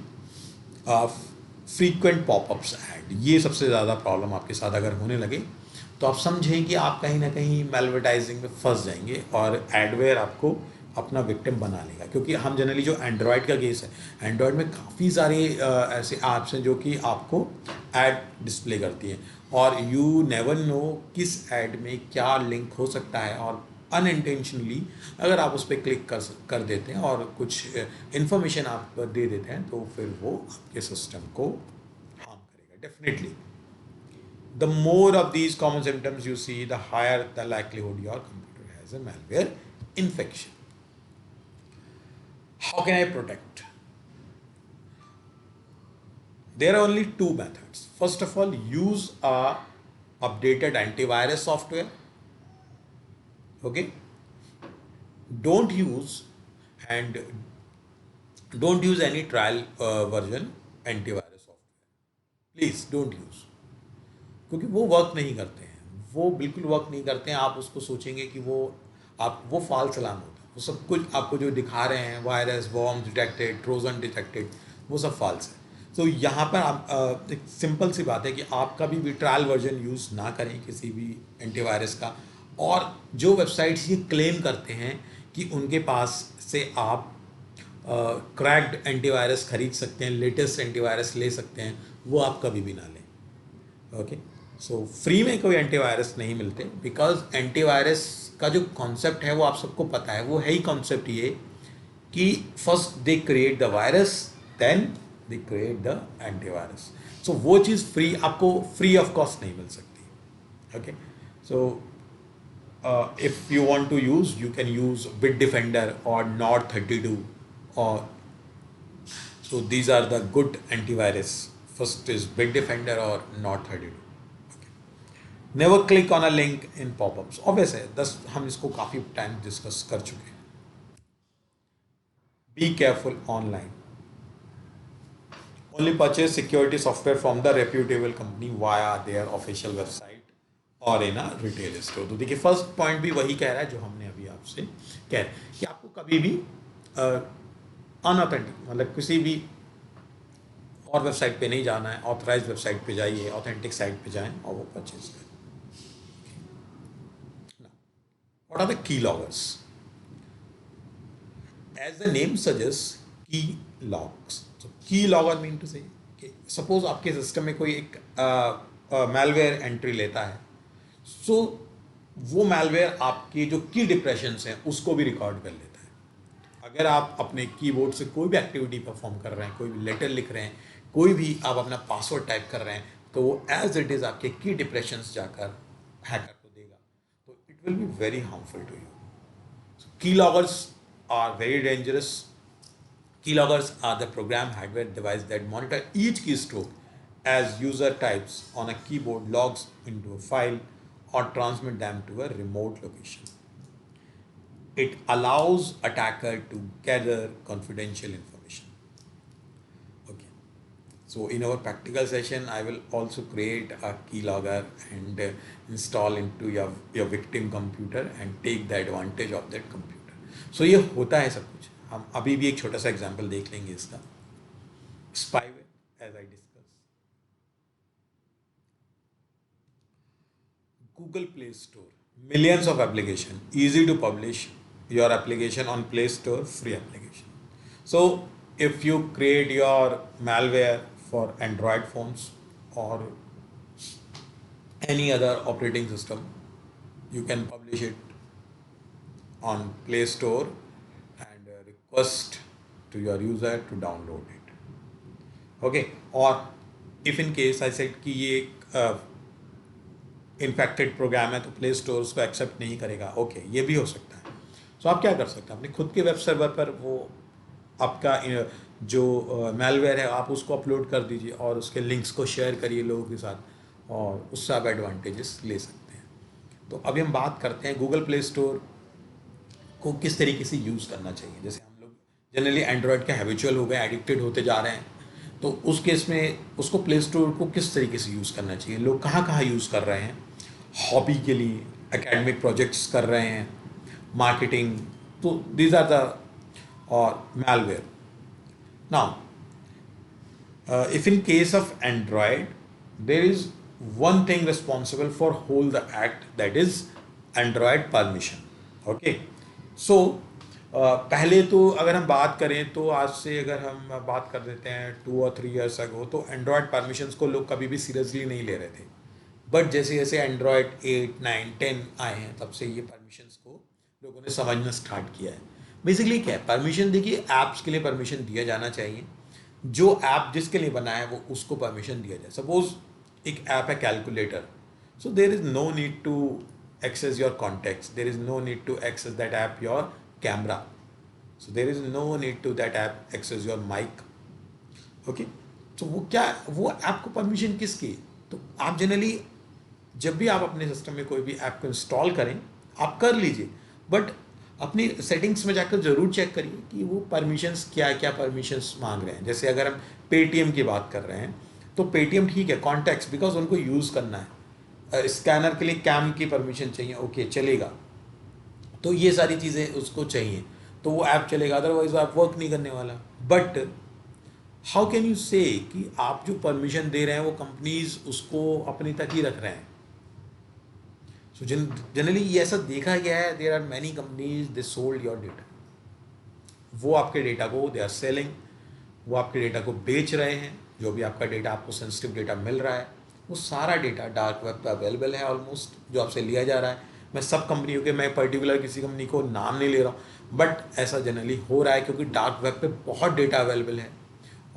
frequent popups add, ये सबसे ज़्यादा प्रॉब्लम आपके साथ अगर होने लगे तो आप समझें कि आप कहीं ना कहीं मैलवर्टाइजिंग में फंस जाएंगे और एडवेयर आपको अपना विक्टिम बना लेगा. क्योंकि हम जनरली जो एंड्रॉयड का केस है, एंड्रॉयड में काफ़ी सारे ऐसे ऐप्स हैं जो कि आपको ऐड डिस्प्ले करती हैं और यू नेवर नो किस ऐड में क्या लिंक हो सकता है, और अनइंटेंशनली अगर आप उस पर क्लिक कर देते हैं और कुछ इन्फॉर्मेशन आप दे देते हैं तो फिर वो आपके सिस्टम को हार्म करेगा. Definitely the more of these common symptoms you see, the higher the likelihood your computer has a malware infection. How can I protect? There are only two methods. First of all, use a updated antivirus software. Okay, don't use any trial version antivirus software. Please don't use, क्योंकि वो work नहीं करते हैं, वो बिल्कुल work नहीं करते हैं। आप उसको सोचेंगे कि वो फॉल्स अलार्म होता है, वो सब कुछ आपको जो दिखा रहे हैं virus bomb detected, Trojan detected, वो सब फॉल्स है। तो यहाँ पर आप एक सिंपल सी बात है कि आप कभी भी ट्रायल वर्जन यूज़ ना करें किसी भी एंटीवायरस का। और जो वेबसाइट्स ये क्लेम करते हैं कि उनके पास से आप क्रैक्ड एंटीवायरस खरीद सकते हैं, लेटेस्ट एंटीवायरस ले सकते हैं, वो आप कभी भी ना लें। ओके, सो फ्री में कोई एंटीवायरस नहीं मिलते, बिकॉज एंटीवायरस का जो कॉन्सेप्ट है वो आप सबको पता है। वो है ही कॉन्सेप्ट ये कि first they create the virus, then they create the antivirus. So वो चीज़ फ्री आपको फ्री ऑफ कॉस्ट नहीं मिल सकती। Okay, so if you want to use, you can use Bitdefender or Nord32, or so these are the good antivirus. First is Bitdefender or Nord32. Never click on a link in pop-ups. Obvious है, 10 हम इसको काफ़ी time discuss कर चुके हैं। Be careful online. Only purchase security software from the reputable company via their official website और in retail store. तो देखिए फर्स्ट पॉइंट भी वही कह रहा है जो हमने अभी आपसे कह रहे हैं कि आपको कभी भी अनऑथेंटिक मतलब किसी भी और वेबसाइट पे नहीं जाना है, ऑथराइज वेबसाइट पे जाइए, ऑथेंटिक साइट पे जाएं और वो परचेज करें। What are the keyloggers? As the name suggest, key logs. तो की लॉगर मीन टू से कि सपोज आपके सिस्टम में कोई एक मैलवेयर एंट्री लेता है, सो वो मैलवेयर आपके जो की डिप्रेशंस हैं उसको भी रिकॉर्ड कर लेता है। अगर आप अपने कीबोर्ड से कोई भी एक्टिविटी परफॉर्म कर रहे हैं, कोई भी लेटर लिख रहे हैं, कोई भी आप अपना पासवर्ड टाइप कर रहे हैं, तो वो एज इट इज़ आपके की डिप्रेशंस जाकर हैकर को देगा। तो it will be very harmful to you. Keyloggers are very dangerous. Keyloggers are the program hardware device that monitor each keystroke as user types on a keyboard logs into a file or transmit them to a remote location. It allows attacker to gather confidential information. Okay. So in our practical session, I will also create a keylogger and install into your victim computer and take the advantage of that computer. So ये होता है सब कुछ। हम अभी भी एक छोटा सा एग्जांपल देख लेंगे इसका। Spyware, as I discuss, Google Play Store, millions of application, easy to publish your application on Play Store, free application. So if you create your malware for Android phones और any other operating system, you can publish it on Play Store and request to your user to download it. Okay, or if in case I said कि ये infected programme है तो play store उसको accept नहीं करेगा, okay ये भी हो सकता है। सो आप क्या कर सकते हैं, अपने खुद के वेब सर्वर पर वो आपका जो मैलवेयर है आप उसको अपलोड कर दीजिए और उसके लिंक्स को शेयर करिए लोगों के साथ और उससे आप एडवांटेजेस ले सकते हैं। तो अभी हम बात करते हैं गूगल प्ले स्टोर को किस तरीके से यूज़ करना चाहिए। जैसे हम लोग जनरली एंड्रॉयड के हैबिचुअल हो गए, एडिक्टेड होते जा रहे हैं, तो उस केस में उसको प्ले स्टोर को किस तरीके से यूज़ करना चाहिए, लोग कहाँ कहाँ यूज़ कर रहे हैं, हॉबी के लिए, एकेडमिक प्रोजेक्ट्स कर रहे हैं, मार्केटिंग, तो दीज आर द और malware. Now, if in case of Android, there is one thing responsible for whole the act, that is Android permission. Okay, so पहले तो अगर हम बात करें तो आज से अगर हम बात कर देते हैं 2 और 3 years ago, तो एंड्रॉयड परमिशंस को लोग कभी भी सीरियसली नहीं ले रहे थे। बट जैसे जैसे एंड्रॉयड 8, 9, 10 आए हैं तब से ये परमिशंस को लोगों ने समझना स्टार्ट किया है। बेसिकली क्या है परमिशन, देखिए ऐप्स के लिए परमिशन दिया जाना चाहिए, जो ऐप जिसके लिए बना है वो उसको परमिशन दिया जाए। सपोज एक ऐप है calculator, so there is no need to access your contacts, there is no need to access that app your camera, so there is no need to that app access your mic. Okay, तो वो क्या, वो app को permission किसकी? तो आप generally जब भी आप अपने सिस्टम में कोई भी ऐप को इंस्टॉल करें आप कर लीजिए, बट अपनी सेटिंग्स में जाकर ज़रूर चेक करिए कि वो परमिशंस क्या क्या परमिशंस मांग रहे हैं। जैसे अगर हम पेटीएम की बात कर रहे हैं, तो पेटीएम ठीक है, कॉन्टैक्ट्स बिकॉज उनको यूज़ करना है, स्कैनर के लिए कैम की परमिशन चाहिए, ओके चलेगा, तो ये सारी चीज़ें उसको चाहिए, तो वो ऐप चलेगा, अदरवाइज वो ऐप वर्क नहीं करने वाला। बट हाउ कैन यू से कि आप जो परमिशन दे रहे हैं वो कंपनीज उसको अपने तक ही रख रहे हैं? सो जनरली ये ऐसा देखा गया है, there are many companies they sold your data, वो आपके डेटा को दे आर सेलिंग, वो आपके डेटा को बेच रहे हैं, जो भी आपका डेटा, आपको सेंसिटिव डेटा मिल रहा है, वो सारा डेटा डार्क वेब पे अवेलेबल है ऑलमोस्ट, जो आपसे लिया जा रहा है। मैं सब कंपनियों के, मैं पर्टिकुलर किसी कंपनी को नाम नहीं ले रहा हूँ, बट ऐसा जनरली हो रहा है क्योंकि डार्क वेब पे बहुत डेटा अवेलेबल है।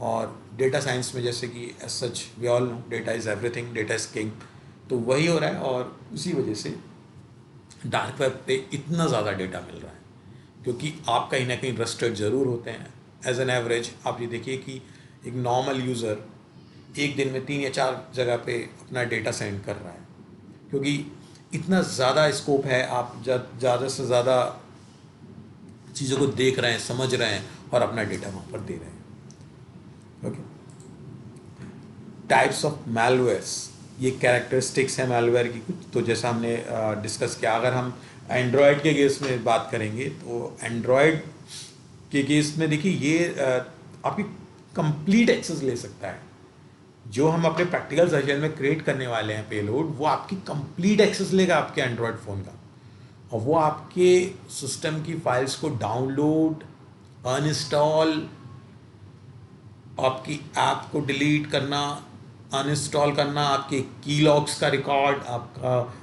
और डेटा साइंस में जैसे कि as such we all know data is everything, data is king, तो वही हो रहा है और उसी वजह से डार्क वेब पे इतना ज़्यादा डेटा मिल रहा है, क्योंकि आप कहीं ना कहीं रस्टेड ज़रूर होते हैं। एज एन एवरेज आप ये देखिए कि एक नॉर्मल यूज़र एक दिन में 3 या 4 जगह पे अपना डेटा सेंड कर रहा है, क्योंकि इतना ज़्यादा स्कोप है, आप ज़्यादा से ज़्यादा चीज़ों को देख रहे हैं, समझ रहे हैं और अपना डेटा वहाँ पर दे रहे हैं। ओके, टाइप्स ऑफ मैलवेयर्स, ये कैरेक्टरिस्टिक्स हैं मैलवेयर की कुछ, तो जैसा हमने डिस्कस किया, अगर हम एंड्रॉयड के केस में बात करेंगे तो एंड्रॉयड के केस में देखिए ये आपकी कंप्लीट एक्सेस ले सकता है। जो हम अपने प्रैक्टिकल सेशन में क्रिएट करने वाले हैं पेलोड, वो आपकी कंप्लीट एक्सेस लेगा आपके एंड्रॉयड फ़ोन का, और वो आपके सिस्टम की फाइल्स को डाउनलोड, अनइंस्टॉल, आपकी ऐप को डिलीट करना, अनइंस्टॉल करना, आपके की लॉग्स का रिकॉर्ड, आपका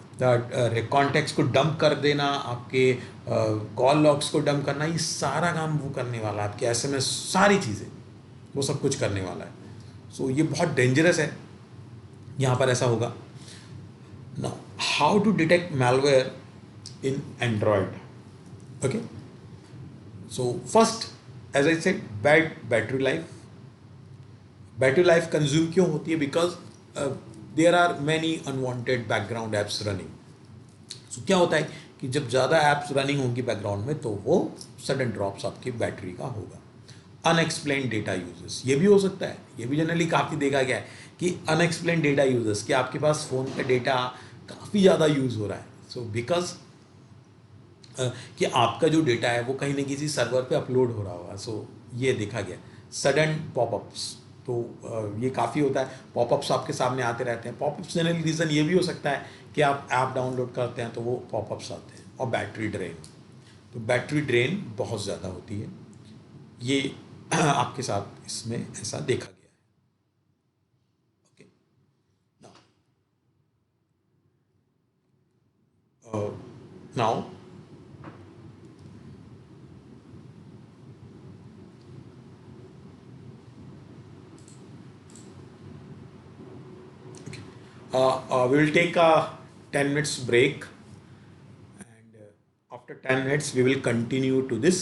कॉन्टेक्ट्स को डंप कर देना, आपके कॉल लॉग्स को डंप करना, ये सारा काम वो करने वाला है, आपके एसएमएस, सारी चीज़ें वो सब कुछ करने वाला है। सो ये बहुत डेंजरस है, यहाँ पर ऐसा होगा ना। How to detect malware in Android? Okay, so first, as I said, bad battery life. Battery life consume क्यों होती है? Because there are many unwanted background apps running. So क्या होता है कि जब ज़्यादा एप्स रनिंग होंगी बैकग्राउंड में, तो वो सडन ड्रॉप्स आपकी बैटरी का होगा। अनएक्सप्लेन डेटा यूजेस, ये भी हो सकता है, ये भी जनरली काफ़ी देखा गया है कि अनएक्सप्लेन डेटा यूजेस, कि आपके पास फ़ोन का डेटा काफ़ी ज़्यादा यूज़ हो रहा है। सो बिकॉज कि आपका जो डेटा है वो कहीं ना किसी सर्वर पे अपलोड हो रहा होगा। सो ये देखा गया। सडन पॉपअप्स, तो ये काफ़ी होता है, पॉपअप्स आपके सामने आते रहते हैं। पॉपअप्स जनरली रीज़न ये भी हो सकता है कि आप ऐप डाउनलोड करते हैं तो वो पॉपअप्स आते हैं। और बैटरी ड्रेन, तो बैटरी ड्रेन बहुत ज़्यादा होती है, ये आपके साथ इसमें ऐसा देखा गया है। Okay, now we will take a 10 minutes break, and after 10 minutes we will continue to this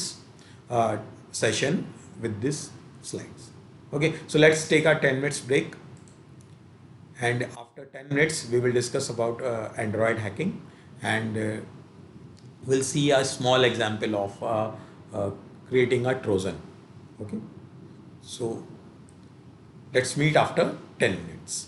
session with this slides. Okay, so let's take a 10 minutes break, and after 10 minutes we will discuss about Android hacking, and we'll see a small example of creating a Trojan. Okay, so let's meet after 10 minutes.